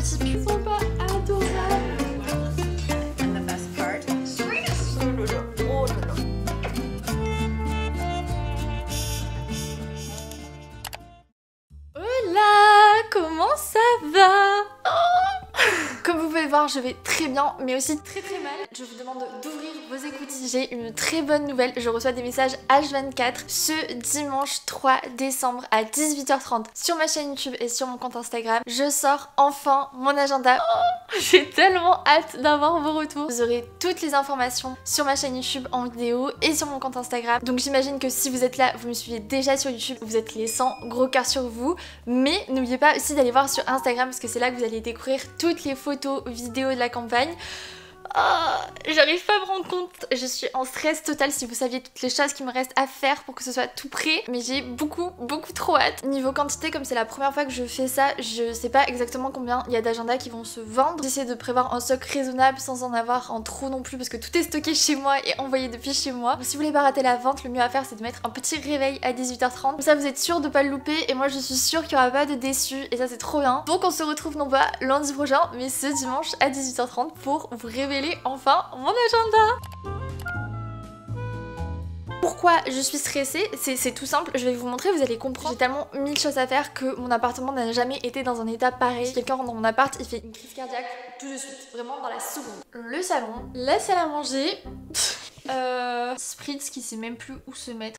petits pulls. Ils sont pas adorables. And the best part, Oh là là. Hola, comment ça va? Comme vous pouvez le voir, je vais très bien, mais aussi très mal. Je vous demande d'ouvrir vos écoutilles. J'ai une très bonne nouvelle. Je reçois des messages H24 ce dimanche 3 décembre à 18h30 sur ma chaîne YouTube et sur mon compte Instagram. Je sors enfin mon agenda. J'ai tellement hâte d'avoir vos retours. Vous aurez toutes les informations sur ma chaîne YouTube en vidéo et sur mon compte Instagram. Donc j'imagine que si vous êtes là, vous me suivez déjà sur YouTube, vous êtes les 100 gros cœurs sur vous. Mais n'oubliez pas aussi d'aller voir sur Instagram parce que c'est là que vous allez découvrir toutes les photos, vidéos de la campagne. J'arrive pas à me rendre compte, je suis en stress total si vous saviez toutes les choses qu'il me reste à faire pour que ce soit tout prêt, mais j'ai beaucoup trop hâte. Niveau quantité, comme c'est la première fois que je fais ça, je sais pas exactement combien il y a d'agendas qui vont se vendre. J'essaie de prévoir un stock raisonnable sans en avoir en trop non plus parce que tout est stocké chez moi et envoyé depuis chez moi. Donc si vous voulez pas rater la vente, le mieux à faire c'est de mettre un petit réveil à 18h30. Comme ça vous êtes sûr de pas le louper et moi je suis sûre qu'il y aura pas de déçus et ça c'est trop bien. Donc on se retrouve non pas lundi prochain mais ce dimanche à 18h30 pour vous révéler enfin mon agenda. Pourquoi je suis stressée? C'est tout simple, je vais vous montrer, vous allez comprendre. J'ai tellement mille choses à faire que mon appartement n'a jamais été dans un état pareil. Si quelqu'un rentre dans mon appart, il fait une crise cardiaque tout de suite, vraiment dans la seconde. Le salon, la salle à manger, Spritz qui sait même plus où se mettre.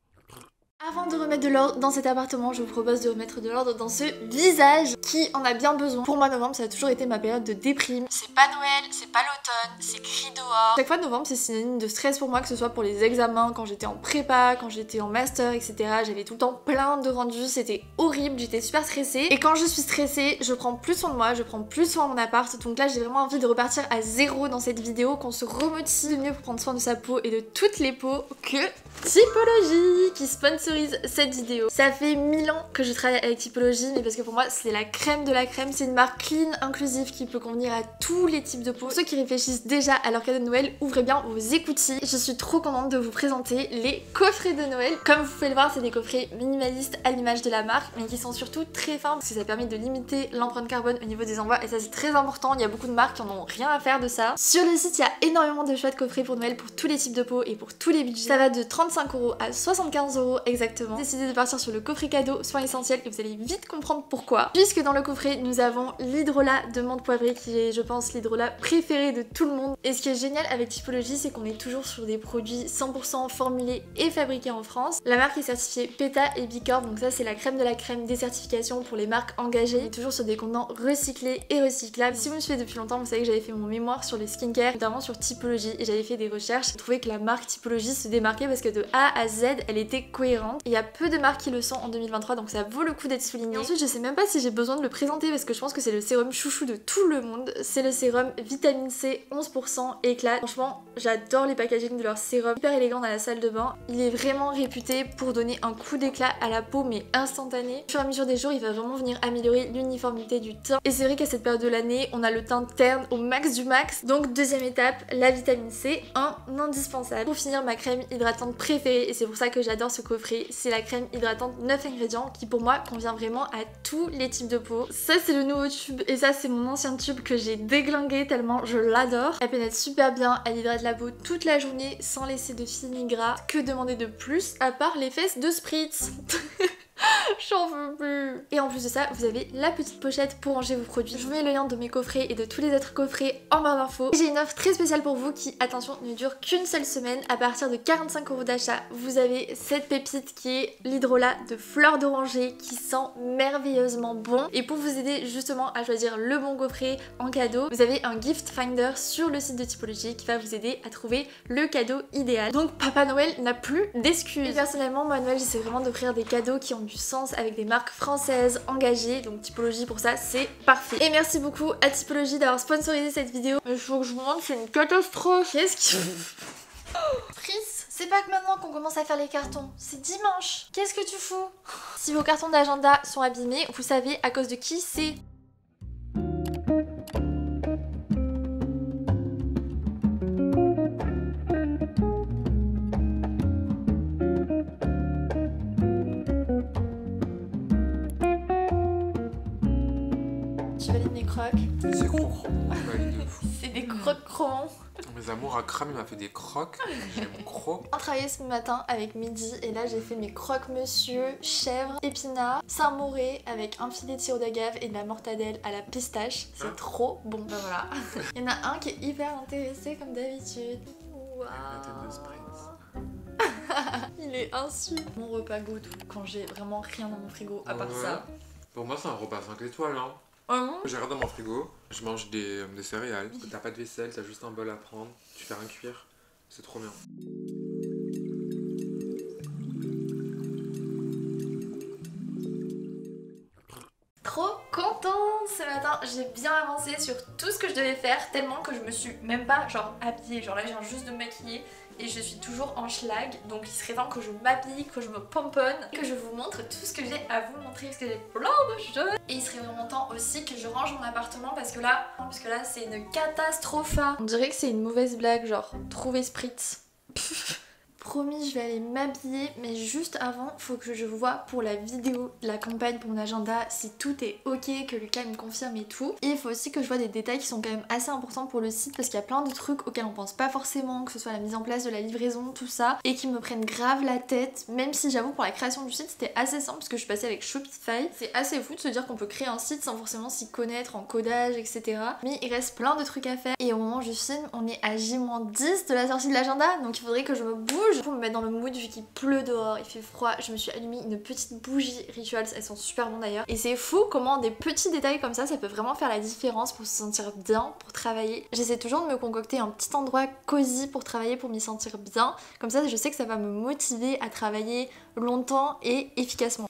Avant de remettre de l'ordre dans cet appartement, je vous propose de remettre de l'ordre dans ce visage qui en a bien besoin. Pour moi, novembre, ça a toujours été ma période de déprime. C'est pas Noël, c'est pas l'automne, c'est gris dehors. Chaque fois, novembre, c'est synonyme de stress pour moi, que ce soit pour les examens, quand j'étais en prépa, quand j'étais en master, etc. J'avais tout le temps plein de rendus, c'était horrible, j'étais super stressée. Et quand je suis stressée, je prends plus soin de moi, je prends plus soin de mon appart. Donc là, j'ai vraiment envie de repartir à zéro dans cette vidéo, qu'on se remotive mieux pour prendre soin de sa peau et de toutes les peaux que Typologie qui sponsorise cette vidéo. Ça fait 1000 ans que je travaille avec Typologie, mais parce que pour moi c'est la crème de la crème. C'est une marque clean, inclusive qui peut convenir à tous les types de peau. Pour ceux qui réfléchissent déjà à leur cadeau de Noël, ouvrez bien vos écoutilles. Je suis trop contente de vous présenter les coffrets de Noël. Comme vous pouvez le voir, c'est des coffrets minimalistes à l'image de la marque, mais qui sont surtout très fins parce que ça permet de limiter l'empreinte carbone au niveau des envois et ça c'est très important. Il y a beaucoup de marques qui en ont rien à faire de ça. Sur le site, il y a énormément de choix de coffrets pour Noël pour tous les types de peau et pour tous les budgets. Ça va de 35 € à 75 € exactement. Décidez de partir sur le coffret cadeau soins essentiels et vous allez vite comprendre pourquoi. Puisque dans le coffret nous avons l'hydrolat de menthe poivrée qui est je pense l'hydrolat préféré de tout le monde. Et ce qui est génial avec Typologie c'est qu'on est toujours sur des produits 100% formulés et fabriqués en France. La marque est certifiée PETA et Bicorp, donc ça c'est la crème de la crème des certifications pour les marques engagées. On est toujours sur des contenants recyclés et recyclables. Si vous me suivez depuis longtemps vous savez que j'avais fait mon mémoire sur les skincare, notamment sur Typologie et j'avais fait des recherches. J'ai trouvé que la marque Typologie se démarquait parce que de A à Z elle était cohérente. Il y a peu de marques qui le sont en 2023 donc ça vaut le coup d'être souligné. Et ensuite je sais même pas si j'ai besoin de le présenter parce que je pense que c'est le sérum chouchou de tout le monde. C'est le sérum vitamine C 11% éclat. Franchement j'adore les packaging de leur sérum, hyper élégant dans la salle de bain. Il est vraiment réputé pour donner un coup d'éclat à la peau mais instantané. Au fur et à mesure des jours il va vraiment venir améliorer l'uniformité du teint. Et c'est vrai qu'à cette période de l'année on a le teint terne au max du max. Donc deuxième étape, la vitamine C, un indispensable. Pour finir ma crème hydratante préférée et c'est pour ça que j'adore ce coffret, c'est la crème hydratante 9 ingrédients qui pour moi convient vraiment à tous les types de peau. Ça c'est le nouveau tube et ça c'est mon ancien tube que j'ai déglingué tellement je l'adore. Elle pénètre super bien, elle hydrate la peau toute la journée sans laisser de fini gras. Que demander de plus à part les fesses de Spritz. J'en veux plus. Et en plus de ça, vous avez la petite pochette pour ranger vos produits. Je vous mets le lien de mes coffrets et de tous les autres coffrets en barre d'infos. J'ai une offre très spéciale pour vous qui, attention, ne dure qu'une seule semaine. À partir de 45 € d'achat, vous avez cette pépite qui est l'hydrolat de fleur d'oranger qui sent merveilleusement bon. Et pour vous aider justement à choisir le bon coffret en cadeau, vous avez un gift finder sur le site de Typologie qui va vous aider à trouver le cadeau idéal. Donc Papa Noël n'a plus d'excuses. Et personnellement, moi à Noël, j'essaie vraiment d'offrir des cadeaux qui ont du sens avec des marques françaises engagées, donc Typologie pour ça c'est parfait. Et merci beaucoup à Typologie d'avoir sponsorisé cette vidéo. Mais il faut que je vous montre, c'est une catastrophe. Qu'est-ce qui... Fritz, c'est pas que maintenant qu'on commence à faire les cartons, c'est dimanche. Qu'est-ce que tu fous? Si vos cartons d'agenda sont abîmés, vous savez à cause de qui c'est. Tu valides mes crocs? C'est crocro, je valide de fou. C'est des crocs cromons. Mes amours à crème, il m'a fait des crocs. J'aime trop. On travaillait ce matin avec midi et là j'ai fait mes croques monsieur, chèvre, épinards, Saint-Mauré avec un filet de sirop d'agave et de la mortadelle à la pistache. C'est trop bon. Ben voilà. Il y en a un qui est hyper intéressé comme d'habitude. Waouh. La tête de Spritz. Il est insu. Mon repas goût quand j'ai vraiment rien dans mon frigo à part ça. Pour moi, c'est un repas 5 étoiles. Hein. J'ai rien dans mon frigo. Je mange des céréales. Parce que t'as pas de vaisselle, t'as juste un bol à prendre. Tu fais rien cuire. C'est trop bien. Trop contente ce matin, j'ai bien avancé sur tout ce que je devais faire tellement que je me suis même pas genre habillée, genre là je viens juste de me maquiller et je suis toujours en schlag, donc il serait temps que je m'habille, que je me pomponne, que je vous montre tout ce que j'ai à vous montrer parce que j'ai plein de choses. Et il serait vraiment temps aussi que je range mon appartement parce que là c'est une catastrophe. On dirait que c'est une mauvaise blague, genre trouver Spritz. Promis, je vais aller m'habiller, mais juste avant, faut que je vois pour la vidéo de la campagne pour mon agenda si tout est ok, que Lucas me confirme et tout. Et il faut aussi que je vois des détails qui sont quand même assez importants pour le site parce qu'il y a plein de trucs auxquels on pense pas forcément, que ce soit la mise en place de la livraison, tout ça, et qui me prennent grave la tête, même si j'avoue pour la création du site c'était assez simple parce que je suis passée avec Shopify. C'est assez fou de se dire qu'on peut créer un site sans forcément s'y connaître en codage, etc. Mais il reste plein de trucs à faire et au moment où je filme, on est à J-10 de la sortie de l'agenda, donc il faudrait que je me bouge pour me mettre dans le mood vu qu'il pleut dehors, il fait froid. Je me suis allumé une petite bougie Rituals, elles sont super bonnes d'ailleurs. Et c'est fou comment des petits détails comme ça peut vraiment faire la différence pour se sentir bien, pour travailler. J'essaie toujours de me concocter un petit endroit cosy pour travailler, pour m'y sentir bien. Comme ça je sais que ça va me motiver à travailler longtemps et efficacement.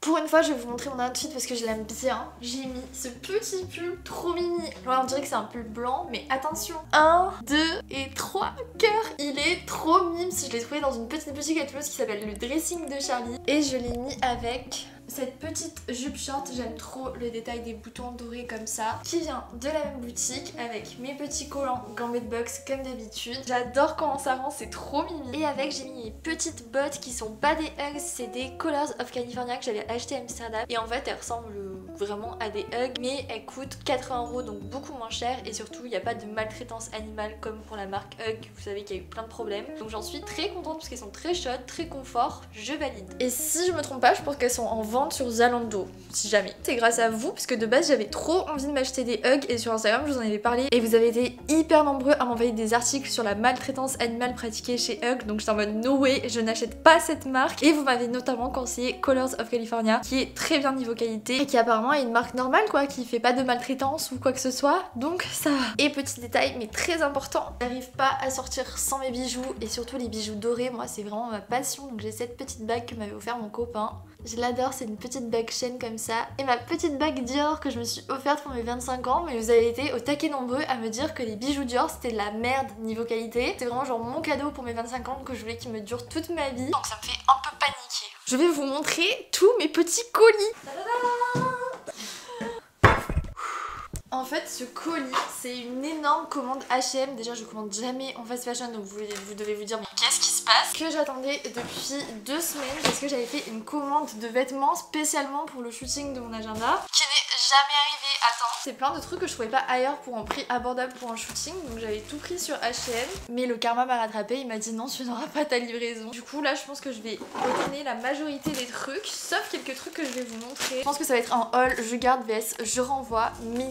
Pour une fois, je vais vous montrer mon outfit parce que je l'aime bien. J'ai mis ce petit pull trop mimi. Alors, on dirait que c'est un pull blanc, mais attention. 1, 2 et 3 cœurs. Il est trop mime. Je l'ai trouvé dans une petite boutique à Toulouse qui s'appelle le Dressing de Charlie. Et je l'ai mis avec cette petite jupe short. J'aime trop le détail des boutons dorés comme ça. Qui vient de la même boutique avec mes petits collants Gambit Box comme d'habitude. J'adore comment ça rend, c'est trop mimi. Et avec, j'ai mis mes petites bottes qui sont pas des Uggs, c'est des Colors of California que j'avais acheté à Amsterdam. Et en fait, elles ressemblent vraiment à des Uggs, mais elles coûtent 80 €, donc beaucoup moins cher. Et surtout, il n'y a pas de maltraitance animale comme pour la marque Ugg. Vous savez qu'il y a eu plein de problèmes. Donc j'en suis très contente parce qu'elles sont très chaudes, très confort. Je valide. Et si je me trompe pas, je pense qu'elles sont en vente sur Zalando, si jamais. C'est grâce à vous, parce que de base, j'avais trop envie de m'acheter des Uggs et sur Instagram, je vous en avais parlé. Et vous avez été hyper nombreux à m'envoyer des articles sur la maltraitance animale pratiquée chez Ugg. Donc j'étais en mode no way, je n'achète pas cette marque. Et vous m'avez notamment conseillé Colors of California, qui est très bien niveau qualité et qui apparemment est une marque normale quoi, qui fait pas de maltraitance ou quoi que ce soit, donc ça va. Et petit détail mais très important, j'arrive pas à sortir sans mes bijoux et surtout les bijoux dorés, moi c'est vraiment ma passion, donc j'ai cette petite bague que m'avait offert mon copain. Je l'adore, c'est une petite bague chaîne comme ça. Et ma petite bague Dior que je me suis offerte pour mes 25 ans, mais vous avez été au taquet nombreux à me dire que les bijoux Dior c'était de la merde niveau qualité. C'est vraiment genre mon cadeau pour mes 25 ans que je voulais qu'il me dure toute ma vie. Donc ça me fait un peu paniquer. Je vais vous montrer tous mes petits colis. Tadadam! En fait, ce colis, c'est une énorme commande H&M. Déjà, je commande jamais en fast fashion, donc vous devez vous dire mais qu'est-ce qui se passe? Que j'attendais depuis 2 semaines parce que j'avais fait une commande de vêtements spécialement pour le shooting de mon agenda qui n'est jamais arrivé à temps. C'est plein de trucs que je trouvais pas ailleurs pour un prix abordable pour un shooting, donc j'avais tout pris sur H&M. Mais le karma m'a rattrapé, il m'a dit non, tu n'auras pas ta livraison. Du coup, là, je pense que je vais retourner la majorité des trucs, sauf quelques trucs que je vais vous montrer. Je pense que ça va être un haul, je garde vs, je renvoie, mais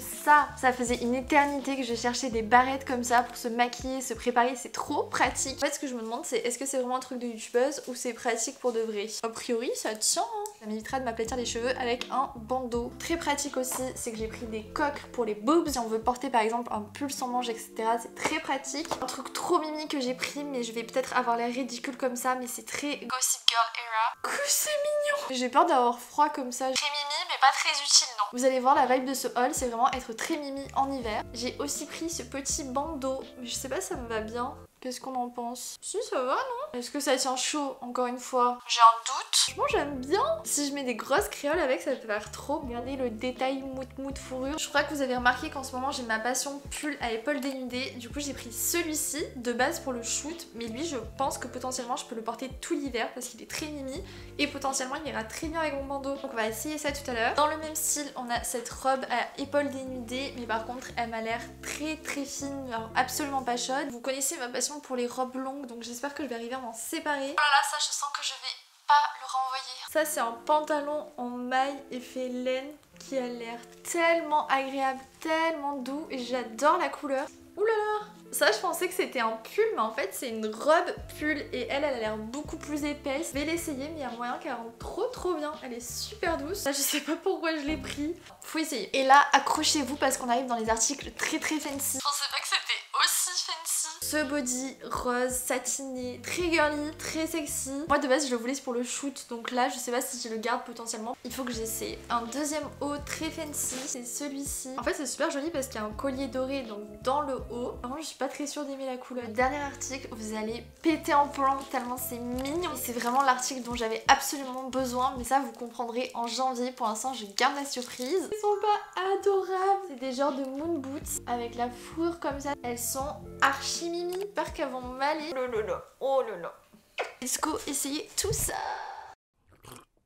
ça faisait une éternité que je cherchais des barrettes comme ça pour se maquiller, se préparer, c'est trop pratique. En fait, ce que je me demande, c'est est-ce que c'est vraiment un truc de youtubeuse ou c'est pratique pour de vrai? A priori, ça tient, hein. Ça m'évitera de m'aplatir les cheveux avec un bandeau. Très pratique aussi, c'est que j'ai pris des coques pour les boobs. Si on veut porter par exemple un pull sans manches, etc., c'est très pratique. Un truc trop mimi que j'ai pris, mais je vais peut-être avoir l'air ridicule comme ça, mais c'est très Gossip Girl era. Que c'est mignon! J'ai peur d'avoir froid comme ça. Très mimi, mais pas très utile, non. Vous allez voir, la vibe de ce haul, c'est vraiment être très mimi en hiver. J'ai aussi pris ce petit bandeau, mais je sais pas si ça me va bien. Qu'est-ce qu'on en pense? Si, ça va, non? Est-ce que ça tient chaud, encore une fois? J'ai un doute. Franchement, j'aime bien. Si je mets des grosses créoles avec, ça peut faire trop. Regardez le détail mout fourrure. Je crois que vous avez remarqué qu'en ce moment, j'ai ma passion pull à épaules dénudées. Du coup, j'ai pris celui-ci de base pour le shoot. Mais lui, je pense que potentiellement, je peux le porter tout l'hiver parce qu'il est très mimi. Et potentiellement, il ira très bien avec mon bandeau. Donc, on va essayer ça tout à l'heure. Dans le même style, on a cette robe à épaules dénudées. Mais par contre, elle m'a l'air très fine. Alors, absolument pas chaude. Vous connaissez ma passion pour les robes longues, donc j'espère que je vais arriver à m'en séparer. Oh là là, ça je sens que je vais pas le renvoyer. Ça c'est un pantalon en maille effet laine qui a l'air tellement agréable, tellement doux et j'adore la couleur. Ouh là là, ça je pensais que c'était un pull mais en fait c'est une robe pull et elle a l'air beaucoup plus épaisse. Je vais l'essayer mais il y a moyen qu'elle rentre trop bien. Elle est super douce. Là je sais pas pourquoi je l'ai pris. Faut essayer. Et là accrochez-vous parce qu'on arrive dans les articles très fancy. Je pensais pas que c'était aussi fancy. Ce body rose satiné, très girly, très sexy. Moi de base je le voulais pour le shoot donc là je sais pas si je le garde potentiellement. Il faut que j'essaie. Un deuxième haut très fancy, c'est celui-ci. En fait c'est super joli parce qu'il y a un collier doré donc dans le haut. Par contre je suis pas très sûre d'aimer la couleur. Le dernier article, vous allez péter en plomb tellement c'est mignon. C'est vraiment l'article dont j'avais absolument besoin mais ça vous comprendrez en janvier. Pour l'instant je garde la surprise. Ils sont pas adorables. C'est des genres de moon boots avec la fourrure comme ça. Elles sont archi mimi. J'espère qu'elles vont m'aller. Oh là là. Let's go essayer tout ça.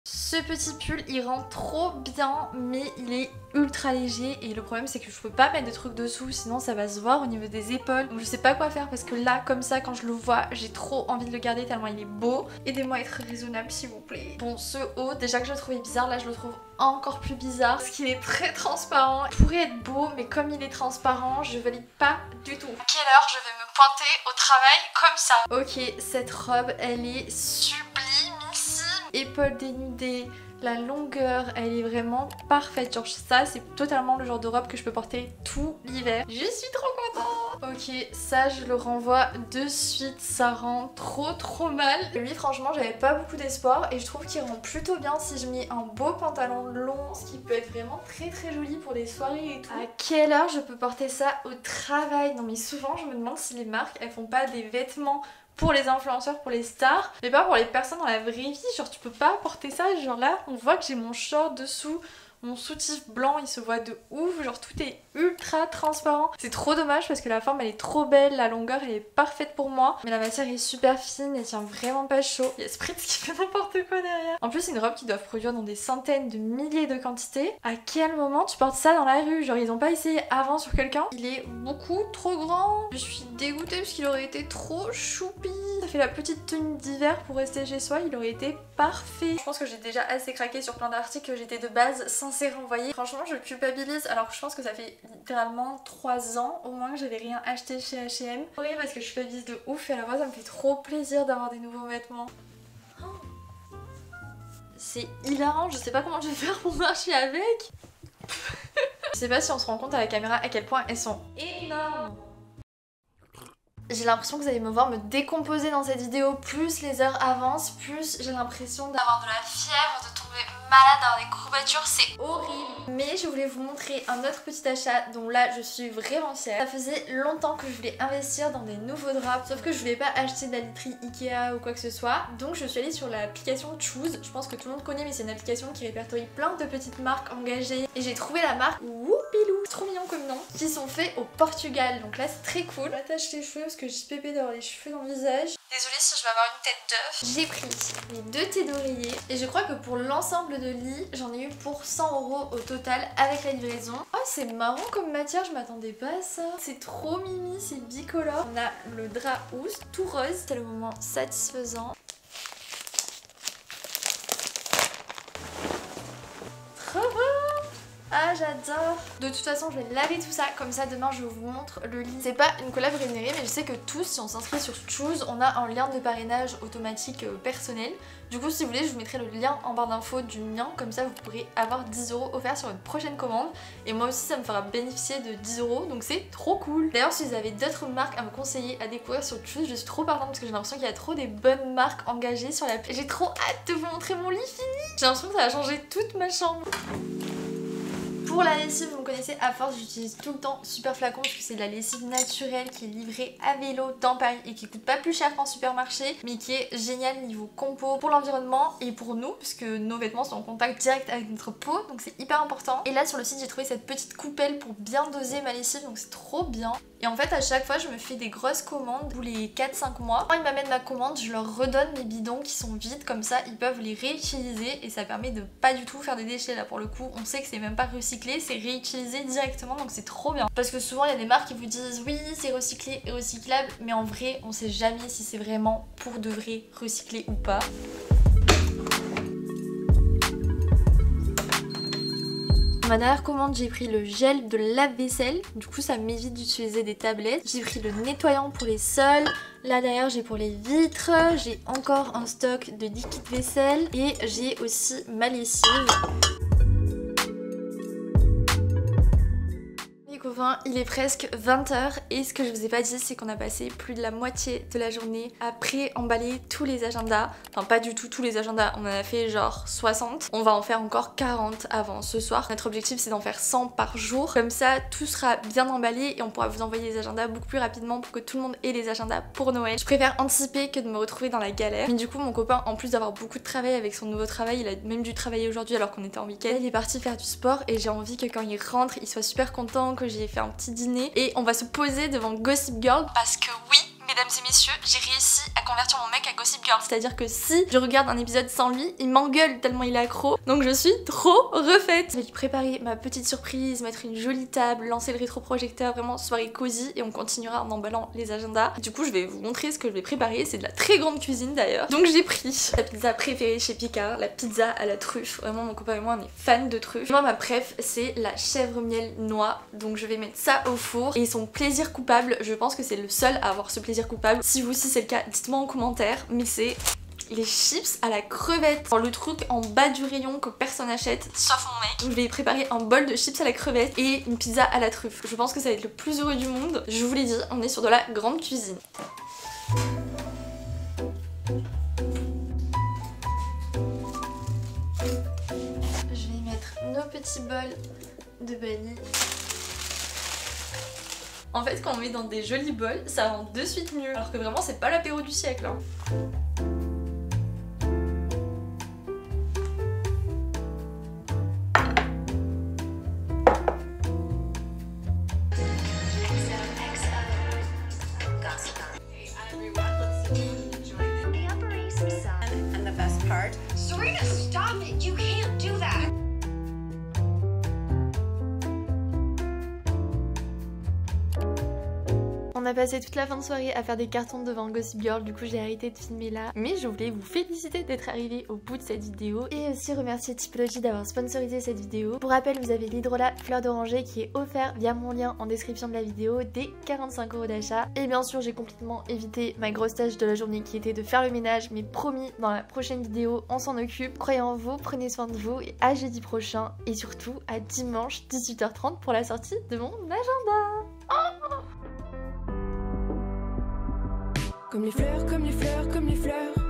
Ce petit pull il rend trop bien mais il est ultra léger et le problème c'est que je peux pas mettre de trucs dessous sinon ça va se voir au niveau des épaules donc je sais pas quoi faire parce que là comme ça quand je le vois j'ai trop envie de le garder tellement il est beau. Aidez-moi à être raisonnable s'il vous plaît. Bon ce haut déjà que je le trouvais bizarre là je le trouve encore plus bizarre parce qu'il est très transparent. Il pourrait être beau mais comme il est transparent je valide pas du tout. À quelle heure je vais me pointer au travail comme ça? Ok cette robe elle est sublimissime. Épaules dénudées, la longueur elle est vraiment parfaite. Genre ça c'est totalement le genre de robe que je peux porter tout l'hiver. Je suis trop contente. Ok ça je le renvoie de suite. Ça rend trop mal. Lui franchement j'avais pas beaucoup d'espoir et je trouve qu'il rend plutôt bien si je mets un beau pantalon long. Ce qui peut être vraiment très joli pour des soirées et tout. À quelle heure je peux porter ça au travail? Non mais souvent je me demande si les marques elles font pas des vêtements pour les influenceurs, pour les stars, mais pas pour les personnes dans la vraie vie. Genre tu peux pas porter ça, genre là on voit que j'ai mon short dessous, mon soutif blanc il se voit de ouf, genre tout est ultra transparent. C'est trop dommage parce que la forme elle est trop belle, la longueur elle est parfaite pour moi, mais la matière est super fine, elle tient vraiment pas chaud. Il y a Spritz qui fait n'importe quoi derrière. En plus c'est une robe qu'ils doivent produire dans des centaines de milliers de quantités. À quel moment tu portes ça dans la rue? Genre ils ont pas essayé avant sur quelqu'un? Il est beaucoup trop grand. Je suis dégoûtée parce qu'il aurait été trop choupi. Ça fait la petite tenue d'hiver pour rester chez soi, il aurait été parfait. Je pense que j'ai déjà assez craqué sur plein d'articles que j'étais de base censée renvoyer. Franchement je culpabilise alors que je pense que ça fait littéralement 3 ans au moins que j'avais rien acheté chez H&M. Oui parce que je culpabilise de ouf et à la fois ça me fait trop plaisir d'avoir des nouveaux vêtements. Oh. C'est hilarant, je sais pas comment je vais faire pour marcher avec. Je sais pas si on se rend compte à la caméra à quel point elles sont énormes. J'ai l'impression que vous allez me voir me décomposer dans cette vidéo. Plus les heures avancent, plus j'ai l'impression d'avoir de la fièvre, de tomber malade, d'avoir des courbatures, c'est horrible. Mais je voulais vous montrer un autre petit achat dont là je suis vraiment fière. Ça faisait longtemps que je voulais investir dans des nouveaux draps, sauf que je voulais pas acheter de la literie Ikea ou quoi que ce soit. Donc je suis allée sur l'application Choose. Je pense que tout le monde connaît mais c'est une application qui répertorie plein de petites marques engagées. Et j'ai trouvé la marque Whoopilou, trop mignon comme nom, qui sont faits au Portugal. Donc là c'est très cool. J'attache les cheveux parce que j'ai pépé d'avoir les cheveux dans le visage. Désolée si je vais avoir une tête d'œuf. J'ai pris les 2 thés d'oreiller et je crois que pour l'ensemble de lit j'en ai eu pour 100 € au total avec la livraison. Oh c'est marrant comme matière, je m'attendais pas à ça. C'est trop mimi, c'est bicolore. On a le drap housse tout rose, c'est le moment satisfaisant. Trop beau. Ah j'adore. De toute façon je vais laver tout ça, comme ça demain je vous montre le lit. C'est pas une collab rémunérée mais je sais que tous si on s'inscrit sur Choose on a un lien de parrainage automatique personnel. Du coup si vous voulez je vous mettrai le lien en barre d'infos du mien, comme ça vous pourrez avoir 10 € offerts sur une prochaine commande. Et moi aussi ça me fera bénéficier de 10 € donc c'est trop cool. D'ailleurs si vous avez d'autres marques à me conseiller à découvrir sur Choose, je suis trop partante parce que j'ai l'impression qu'il y a trop des bonnes marques engagées sur l'appli. J'ai trop hâte de vous montrer mon lit fini. J'ai l'impression que ça va changer toute ma chambre. Pour la lessive, vous me connaissez, à force j'utilise tout le temps Super Flacon parce que c'est de la lessive naturelle qui est livrée à vélo dans Paris et qui coûte pas plus cher qu'en supermarché, mais qui est génial niveau compo pour l'environnement et pour nous puisque nos vêtements sont en contact direct avec notre peau, donc c'est hyper important. Et là sur le site j'ai trouvé cette petite coupelle pour bien doser ma lessive, donc c'est trop bien. Et en fait à chaque fois je me fais des grosses commandes tous les 4-5 mois. Quand ils m'amènent ma commande, je leur redonne mes bidons qui sont vides, comme ça ils peuvent les réutiliser et ça permet de pas du tout faire des déchets. Là pour le coup on sait que c'est même pas recyclé, c'est réutilisé directement, donc c'est trop bien. Parce que souvent il y a des marques qui vous disent oui c'est recyclé et recyclable, mais en vrai on sait jamais si c'est vraiment pour de vrai recyclé ou pas. Ma dernière commande, j'ai pris le gel de lave-vaisselle, du coup ça m'évite d'utiliser des tablettes. J'ai pris le nettoyant pour les sols, là derrière j'ai pour les vitres, j'ai encore un stock de liquide vaisselle et j'ai aussi ma lessive. Il est presque 20h et ce que je vous ai pas dit c'est qu'on a passé plus de la moitié de la journée à pré-emballer tous les agendas. Enfin pas du tout tous les agendas, on en a fait genre 60. On va en faire encore 40 avant ce soir. Notre objectif c'est d'en faire 100 par jour. Comme ça tout sera bien emballé et on pourra vous envoyer les agendas beaucoup plus rapidement pour que tout le monde ait les agendas pour Noël. Je préfère anticiper que de me retrouver dans la galère. Mais du coup mon copain en plus d'avoir beaucoup de travail avec son nouveau travail, il a même dû travailler aujourd'hui alors qu'on était en week-end. Il est parti faire du sport et j'ai envie que quand il rentre il soit super content, que j'ai fait un petit dîner et on va se poser devant Gossip Girl parce que oui, mesdames et messieurs, j'ai réussi à convertir mon mec à Gossip Girl. C'est-à-dire que si je regarde un épisode sans lui, il m'engueule tellement il est accro. Donc je suis trop refaite. Je vais lui préparer ma petite surprise, mettre une jolie table, lancer le rétroprojecteur, vraiment soirée cosy et on continuera en emballant les agendas. Du coup je vais vous montrer ce que je vais préparer, c'est de la très grande cuisine d'ailleurs. Donc j'ai pris la pizza préférée chez Picard, la pizza à la truffe. Vraiment mon copain et moi on est fans de truffe. Moi ma préf c'est la chèvre miel noix, donc je vais mettre ça au four. Et son plaisir coupable, je pense que c'est le seul à avoir ce plaisir coupable. Si vous aussi c'est le cas, dites-moi en commentaire, mais c'est les chips à la crevette. Le truc en bas du rayon que personne n'achète, sauf mon mec. Donc je vais préparer un bol de chips à la crevette et une pizza à la truffe. Je pense que ça va être le plus heureux du monde. Je vous l'ai dit, on est sur de la grande cuisine. Je vais y mettre nos petits bols de vanille. En fait quand on met dans des jolis bols, ça rend de suite mieux. Alors que vraiment c'est pas l'apéro du siècle hein. And the best part, Serena, stop it! You can't do that! On a passé toute la fin de soirée à faire des cartons devant Gossip Girl, du coup j'ai arrêté de filmer là. Mais je voulais vous féliciter d'être arrivé au bout de cette vidéo et aussi remercier Typology d'avoir sponsorisé cette vidéo. Pour rappel, vous avez l'hydrolat fleur d'oranger qui est offert via mon lien en description de la vidéo dès 45 € d'achat. Et bien sûr j'ai complètement évité ma grosse tâche de la journée qui était de faire le ménage, mais promis dans la prochaine vidéo on s'en occupe. Croyez en vous, prenez soin de vous et à jeudi prochain et surtout à dimanche 18h30 pour la sortie de mon agenda. Oh! Comme les fleurs, comme les fleurs, comme les fleurs.